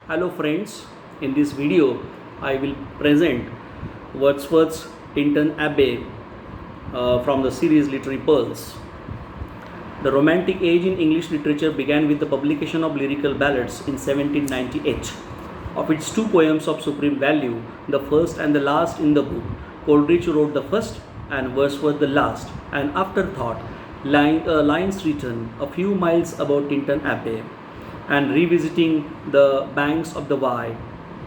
Hello friends, in this video I will present Wordsworth's Tintern Abbey from the series Literary Pearls. The Romantic age in English literature began with the publication of lyrical ballads in 1798. Of its two poems of supreme value, the first and the last in the book, Coleridge wrote the first and Wordsworth the last, an afterthought, lines written a few miles above Tintern Abbey and revisiting the banks of the Wye.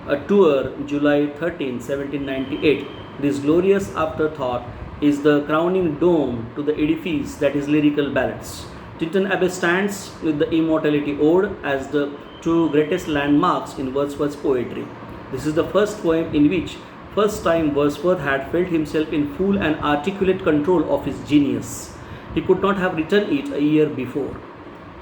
A tour, July 13, 1798. This glorious afterthought is the crowning dome to the edifice that is lyrical ballads. Tintern Abbey stands with the Immortality Ode as the two greatest landmarks in Wordsworth's poetry. This is the first poem in which first time Wordsworth had felt himself in full and articulate control of his genius. He could not have written it a year before.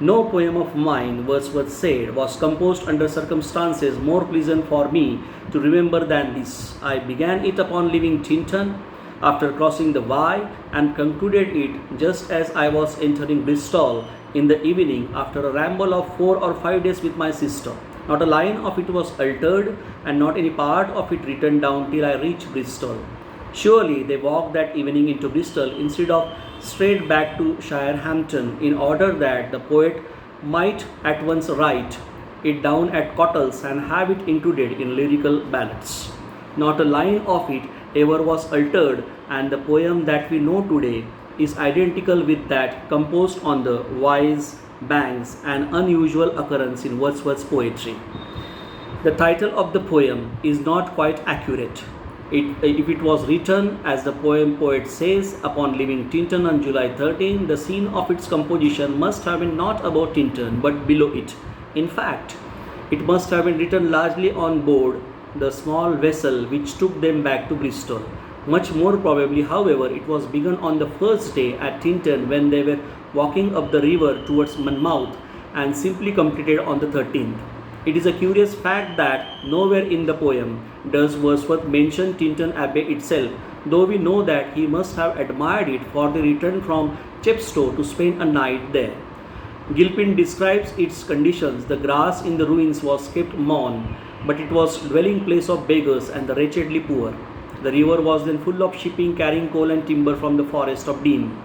No poem of mine, Wordsworth said, was composed under circumstances more pleasant for me to remember than this. I began it upon leaving Tintern after crossing the Wye and concluded it just as I was entering Bristol in the evening after a ramble of 4 or 5 days with my sister. Not a line of it was altered and not any part of it written down till I reached Bristol. Surely they walked that evening into Bristol instead of straight back to Shirehampton in order that the poet might at once write it down at Cottle's and have it included in lyrical ballads. Not a line of it ever was altered, and the poem that we know today is identical with that composed on the Wye's banks, an unusual occurrence in Wordsworth's poetry. The title of the poem is not quite accurate. If it was written, as the poet says, upon leaving Tintern on July 13, the scene of its composition must have been not above Tintern but below it. In fact, it must have been written largely on board the small vessel which took them back to Bristol. Much more probably, however, it was begun on the first day at Tintern when they were walking up the river towards Monmouth and simply completed on the 13th. It is a curious fact that nowhere in the poem does Wordsworth mention Tintern Abbey itself, though we know that he must have admired it for the return from Chepstow to spend a night there. Gilpin describes its conditions. The grass in the ruins was kept mown, but it was dwelling place of beggars and the wretchedly poor. The river was then full of shipping carrying coal and timber from the forest of Dean.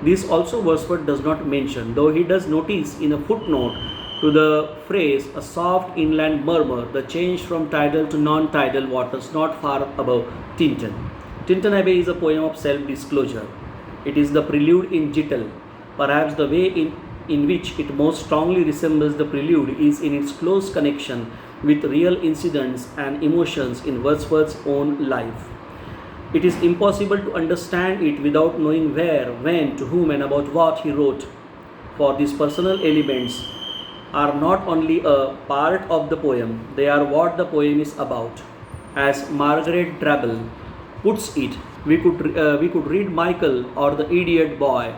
This also Wordsworth does not mention, though he does notice in a footnote to the phrase a soft inland murmur, the change from tidal to non-tidal waters not far above Tintern. Tintern Abbey is a poem of self-disclosure. It is the prelude in Gittel. Perhaps the way in which it most strongly resembles the prelude is in its close connection with real incidents and emotions in Wordsworth's own life. It is impossible to understand it without knowing where, when, to whom and about what he wrote, for these personal elements are not only a part of the poem, they are what the poem is about. As Margaret Drabble puts it, we could read Michael or the idiot boy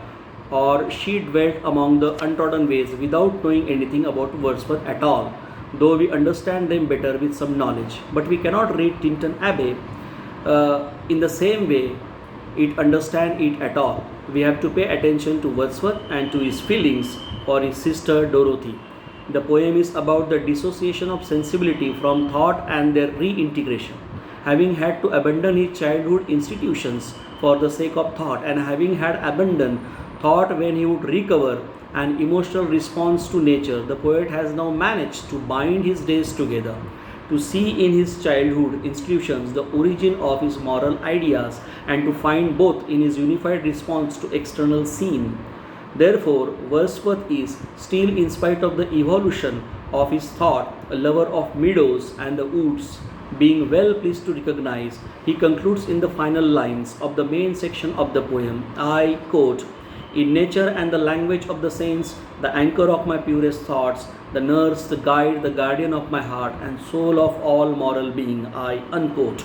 or She Dwelt Among the Untrodden Ways without knowing anything about Wordsworth at all, though we understand them better with some knowledge. But we cannot read Tintern Abbey in the same way it understand it at all. We have to pay attention to Wordsworth and to his feelings for his sister Dorothy. The poem is about the dissociation of sensibility from thought and their reintegration. Having had to abandon his childhood institutions for the sake of thought, and having had abandoned thought when he would recover an emotional response to nature, the poet has now managed to bind his days together, to see in his childhood institutions the origin of his moral ideas, and to find both in his unified response to external scene. Therefore, Wordsworth is, still in spite of the evolution of his thought, a lover of meadows and the woods. Being well pleased to recognize, he concludes in the final lines of the main section of the poem, I quote, in nature and the language of the saints, the anchor of my purest thoughts, the nurse, the guide, the guardian of my heart, and soul of all moral being, I unquote.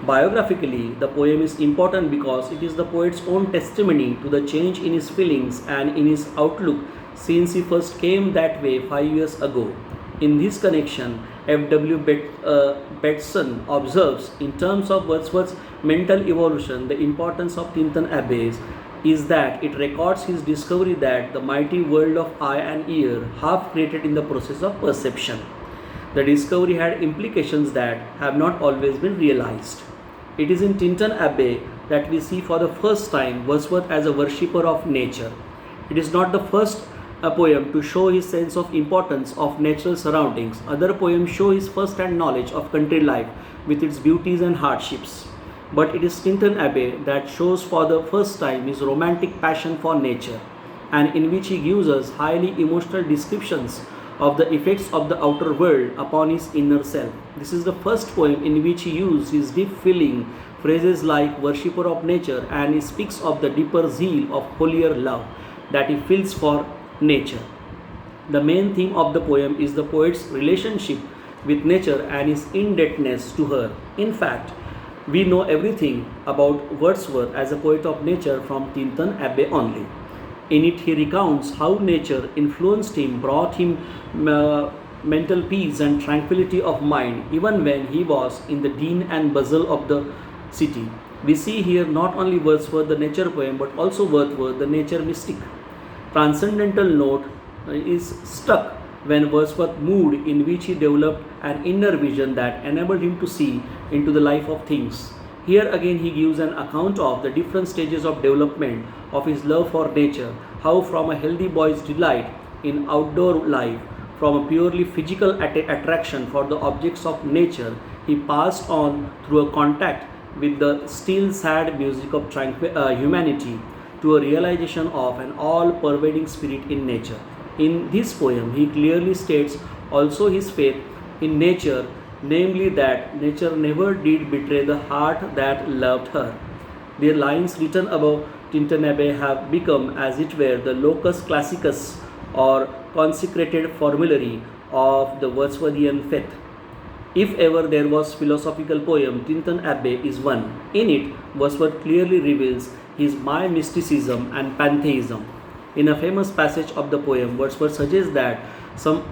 Biographically, the poem is important because it is the poet's own testimony to the change in his feelings and in his outlook since he first came that way 5 years ago. In this connection, F.W. Bettson observes, in terms of Wordsworth's mental evolution, the importance of Tintern Abbey is that it records his discovery that the mighty world of eye and ear, half created in the process of perception. The discovery had implications that have not always been realized. It is in Tintern Abbey that we see for the first time Wordsworth as a worshipper of nature. It is not the first poem to show his sense of importance of natural surroundings. Other poems show his first-hand knowledge of country life with its beauties and hardships. But it is Tintern Abbey that shows for the first time his romantic passion for nature, and in which he gives us highly emotional descriptions of the effects of the outer world upon his inner self. This is the first poem in which he uses his deep feeling phrases like worshipper of nature, and he speaks of the deeper zeal of holier love that he feels for nature. The main theme of the poem is the poet's relationship with nature and his indebtedness to her. In fact, we know everything about Wordsworth as a poet of nature from Tintern Abbey only. In it, he recounts how nature influenced him, brought him mental peace and tranquility of mind, even when he was in the din and bustle of the city. We see here not only Wordsworth the nature poem, but also Wordsworth the nature mystic. Transcendental note is struck when Wordsworth moved, in which he developed an inner vision that enabled him to see into the life of things. Here again he gives an account of the different stages of development of his love for nature, how from a healthy boy's delight in outdoor life, from a purely physical attraction for the objects of nature, he passed on through a contact with the still sad music of humanity to a realization of an all-pervading spirit in nature. In this poem, he clearly states also his faith in nature, namely that nature never did betray the heart that loved her. The lines written above Tintern Abbey have become, as it were, the locus classicus or consecrated formulary of the Wordsworthian faith. If ever there was philosophical poem, Tintern Abbey is one. In it, Wordsworth clearly reveals his mysticism and pantheism. In a famous passage of the poem, Wordsworth suggests that some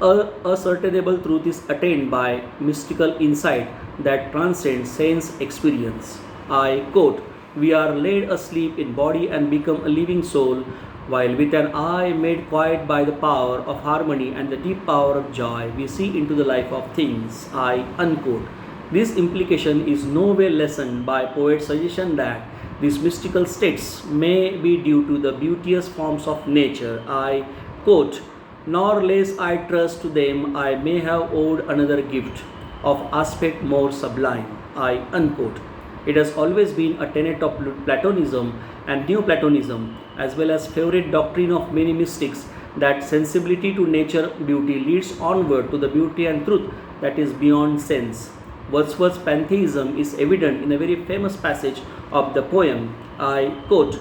ascertainable truth is attained by mystical insight that transcends sense experience. I quote, "We are laid asleep in body and become a living soul, while with an eye made quiet by the power of harmony and the deep power of joy, we see into the life of things." I unquote. This implication is no way lessened by poet's suggestion that these mystical states may be due to the beauteous forms of nature. I quote, "Nor less I trust to them I may have owed another gift of aspect more sublime." I unquote. It has always been a tenet of Platonism and Neoplatonism, as well as favorite doctrine of many mystics, that sensibility to nature beauty leads onward to the beauty and truth that is beyond sense. Wordsworth's pantheism is evident in a very famous passage of the poem. I quote,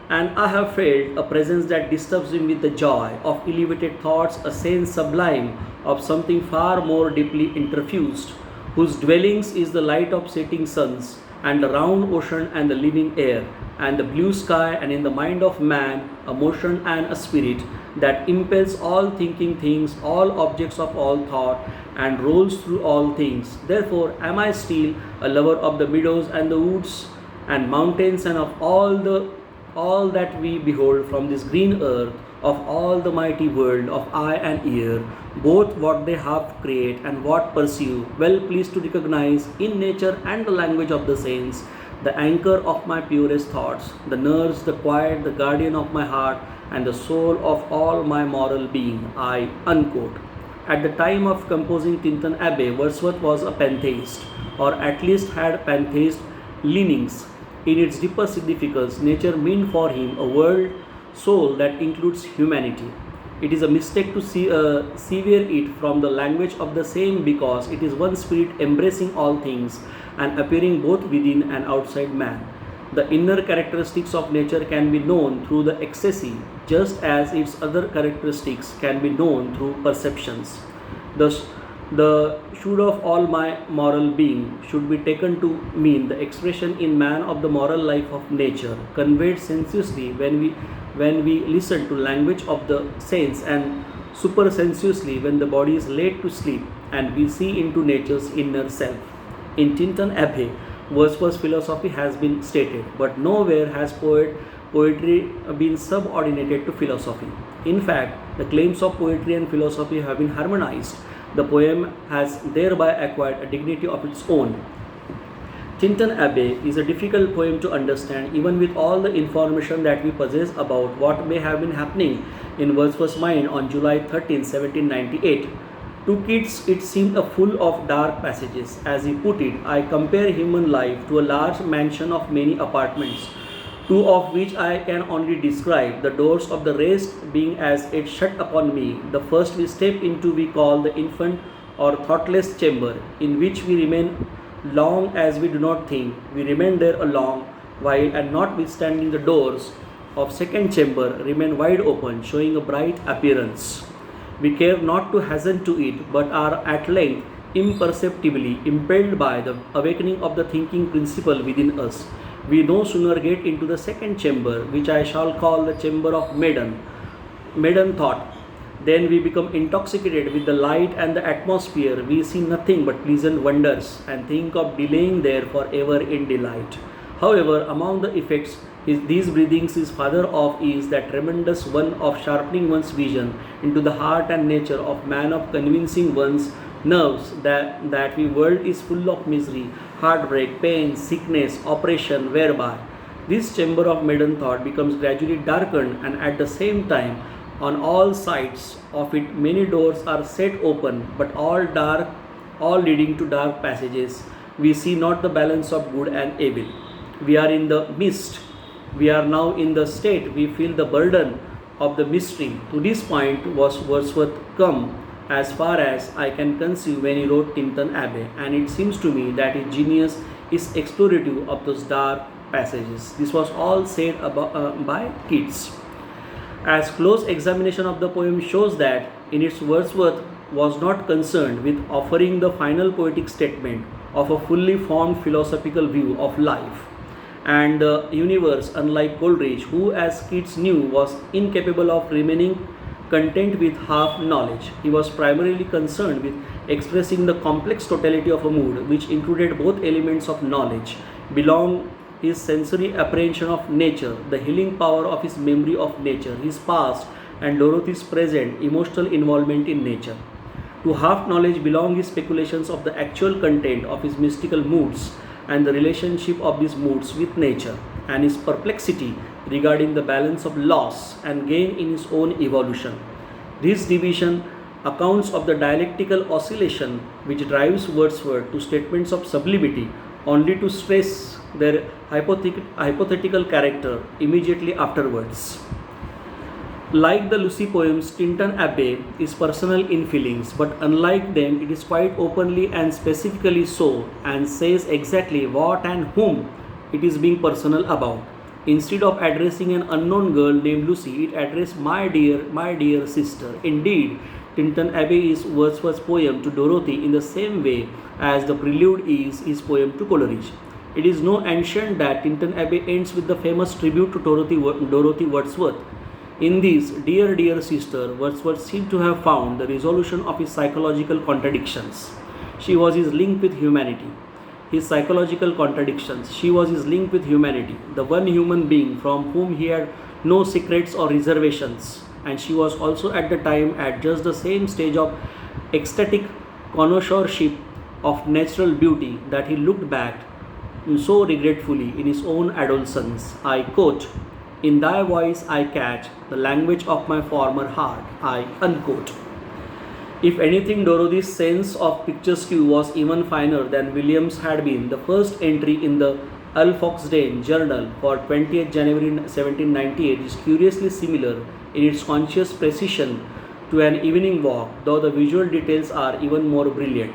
"And I have felt a presence that disturbs me with the joy of elevated thoughts, a sense sublime of something far more deeply interfused, whose dwellings is the light of setting suns, and the round ocean and the living air, and the blue sky, and in the mind of man a motion and a spirit that impels all thinking things, all objects of all thought, and rolls through all things. Therefore am I still a lover of the meadows and the woods and mountains, and of all that we behold from this green earth, of all the mighty world of eye and ear, both what they have create and what pursue, well pleased to recognize in nature and the language of the saints, the anchor of my purest thoughts, the nurse, the quiet, the guardian of my heart, and the soul of all my moral being." I unquote. At the time of composing Tintern Abbey, Wordsworth was a pantheist, or at least had pantheist leanings. In its deeper significance, nature meant for him a world soul that includes humanity. It is a mistake to sever it from the language of the same, because it is one spirit embracing all things and appearing both within and outside man. The inner characteristics of nature can be known through the excessi, just as its other characteristics can be known through perceptions. The should of all my moral being should be taken to mean the expression in man of the moral life of nature, conveyed sensuously when we listen to language of the saints, and supersensuously when the body is laid to sleep and we see into nature's inner self. In Tintern Abbey, Wordsworth's philosophy has been stated, but nowhere has poetry been subordinated to philosophy. In fact, the claims of poetry and philosophy have been harmonized. The poem has thereby acquired a dignity of its own. Tintern Abbey is a difficult poem to understand even with all the information that we possess about what may have been happening in Wordsworth's mind on July 13, 1798. To kids, it seemed full of dark passages. As he put it, I compare human life to a large mansion of many apartments, two of which I can only describe, the doors of the rest being as it shut upon me. The first we step into we call the infant or thoughtless chamber, in which we remain long as we do not think. We remain there a long while, and notwithstanding the doors of second chamber remain wide open, showing a bright appearance. We care not to hasten to it, but are at length imperceptibly impelled by the awakening of the thinking principle within us. We no sooner get into the second chamber, which I shall call the chamber of maiden thought, then we become intoxicated with the light and the atmosphere. We see nothing but pleasant wonders, and think of delaying there forever in delight. However, among the effects these breathings is father of is that tremendous one of sharpening one's vision into the heart and nature of man, of convincing one's nerves that the world is full of misery, heartbreak, pain, sickness, oppression, whereby this chamber of maiden thought becomes gradually darkened, and at the same time on all sides of it many doors are set open, but all dark, all leading to dark passages. We see not the balance of good and evil. We are in the mist. We are now in the state. We feel the burden of the mystery. To this point was Wordsworth come, as far as I can conceive, when he wrote Tintern Abbey, and it seems to me that his genius is explorative of those dark passages. This was all said by Keats. As close examination of the poem shows that in its Wordsworth was not concerned with offering the final poetic statement of a fully formed philosophical view of life and the universe, unlike Coleridge, who, as Keats knew, was incapable of remaining content with half knowledge. He was primarily concerned with expressing the complex totality of a mood, which included both elements of knowledge, belong his sensory apprehension of nature, the healing power of his memory of nature, his past, and Dorothy's present emotional involvement in nature. To half knowledge belong his speculations of the actual content of his mystical moods and the relationship of these moods with nature, and his perplexity regarding the balance of loss and gain in his own evolution. This division accounts of the dialectical oscillation which drives Wordsworth to statements of sublimity, only to stress their hypothetical character immediately afterwards. Like the Lucy poems, Tintern Abbey is personal in feelings, but unlike them, it is quite openly and specifically so, and says exactly what and whom it is being personal about. Instead of addressing an unknown girl named Lucy, it addressed my dear sister. Indeed, Tintern Abbey is Wordsworth's poem to Dorothy in the same way as the prelude is his poem to Coleridge. It is no accident that Tintern Abbey ends with the famous tribute to Dorothy Wordsworth. In this dear sister, Wordsworth seemed to have found the resolution of his psychological contradictions. She was his link with humanity. His psychological contradictions. She was his link with humanity, the one human being from whom he had no secrets or reservations. And she was also at the time at just the same stage of ecstatic connoisseurship of natural beauty that he looked back so regretfully in his own adolescence. I quote, "In thy voice I catch the language of my former heart," I unquote. If anything, Dorothy's sense of picturesque was even finer than William's had been. The first entry in the Alfoxden Journal for 20th January 1798 is curiously similar in its conscious precision to an evening walk, though the visual details are even more brilliant.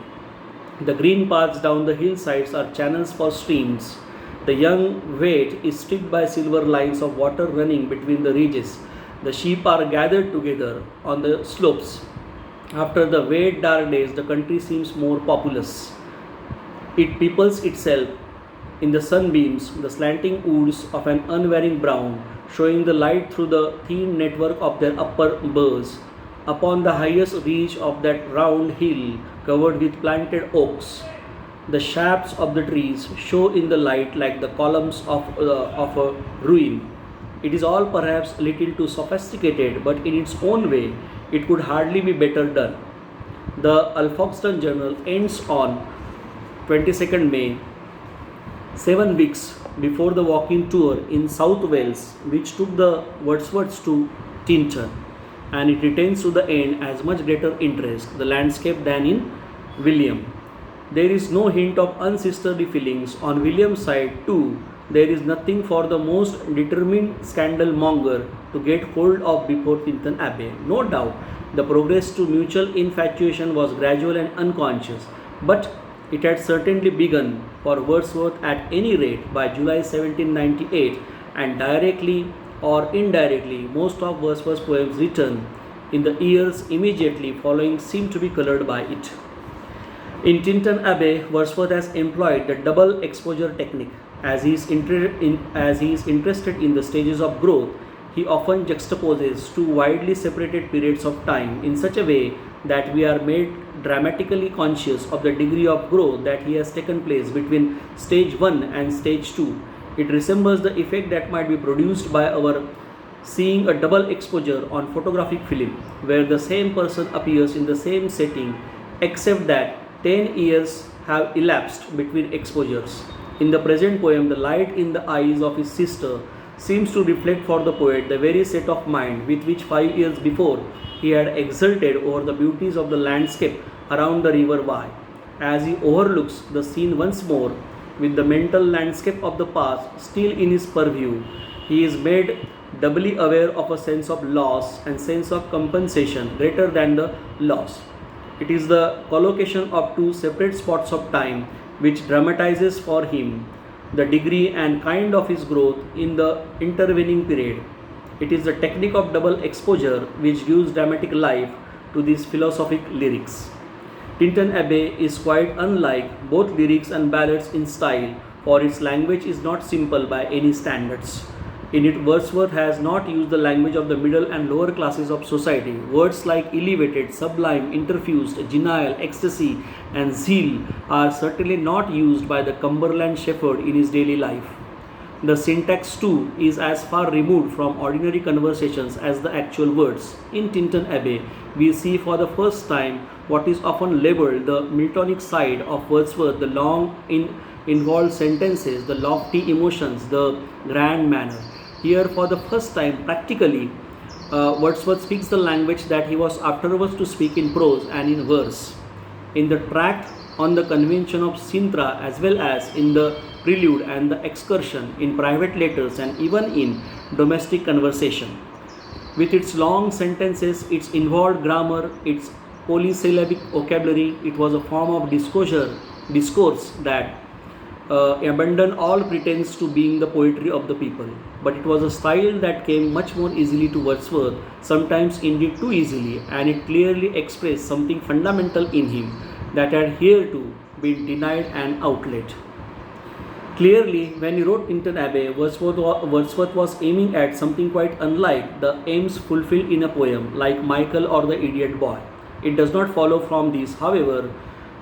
The green paths down the hillsides are channels for streams. The young wheat is streaked by silver lines of water running between the ridges. The sheep are gathered together on the slopes. After the wet dark days, the country seems more populous. It peoples itself in the sunbeams, the slanting woods of an unwearying brown, showing the light through the thin network of their upper boughs. Upon the highest ridge of that round hill covered with planted oaks, the shafts of the trees show in the light like the columns of a ruin. It is all perhaps a little too sophisticated, but in its own way, it could hardly be better done. The Alfoxden Journal ends on 22nd May, 7 weeks before the walking tour in South Wales, which took the Wordsworths to Tintern, and it retains to the end as much greater interest, the landscape, than in William. There is no hint of unsisterly feelings on William's side, too. There is nothing for the most determined scandal monger to get hold of before Tintern Abbey. No doubt, the progress to mutual infatuation was gradual and unconscious, but it had certainly begun for Wordsworth at any rate by July 1798, and directly or indirectly, most of Wordsworth's poems written in the years immediately following seem to be colored by it. In Tintern Abbey, Wordsworth has employed the double exposure technique. As he is interested in the stages of growth, he often juxtaposes two widely separated periods of time in such a way that we are made dramatically conscious of the degree of growth that he has taken place between stage 1 and stage 2. It resembles the effect that might be produced by our seeing a double exposure on photographic film, where the same person appears in the same setting, except that 10 years have elapsed between exposures. In the present poem, the light in the eyes of his sister seems to reflect for the poet the very set of mind with which 5 years before he had exulted over the beauties of the landscape around the river Wye. As he overlooks the scene once more, with the mental landscape of the past still in his purview, he is made doubly aware of a sense of loss and sense of compensation greater than the loss. It is the collocation of two separate spots of time which dramatizes for him the degree and kind of his growth in the intervening period. It is the technique of double exposure which gives dramatic life to these philosophic lyrics. Tintern Abbey is quite unlike both lyrics and ballads in style, for its language is not simple by any standards. In it, Wordsworth has not used the language of the middle and lower classes of society. Words like elevated, sublime, interfused, genial, ecstasy, and zeal are certainly not used by the Cumberland shepherd in his daily life. The syntax too is as far removed from ordinary conversations as the actual words. In Tintern Abbey, we see for the first time what is often labelled the Miltonic side of Wordsworth, the long involved sentences, the lofty emotions, the grand manner. Here, for the first time, practically, Wordsworth speaks the language that he was afterwards to speak in prose and in verse. In the tract on the convention of Sintra, as well as in the prelude and the excursion, in private letters, and even in domestic conversation. With its long sentences, its involved grammar, its polysyllabic vocabulary, it was a form of discourse that abandoned all pretense to being the poetry of the people. But it was a style that came much more easily to Wordsworth, sometimes indeed too easily, and it clearly expressed something fundamental in him that had hitherto been denied an outlet. Clearly, when he wrote Tintern Abbey, Wordsworth was aiming at something quite unlike the aims fulfilled in a poem like Michael or the Idiot Boy. It does not follow from this, however,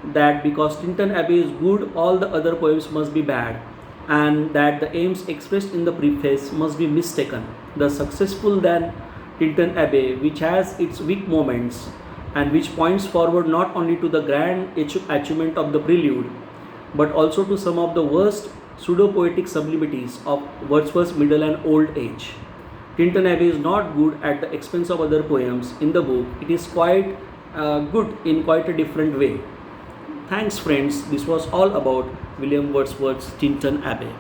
that because Tintern Abbey is good, all the other poems must be bad, and that the aims expressed in the preface must be mistaken. The successful than Tintern Abbey, which has its weak moments and which points forward not only to the grand achievement of the prelude, but also to some of the worst pseudo-poetic sublimities of Wordsworth's middle and old age. Tintern Abbey is not good at the expense of other poems in the book. It is quite good in quite a different way. Thanks friends, this was all about William Wordsworth's Tintern Abbey.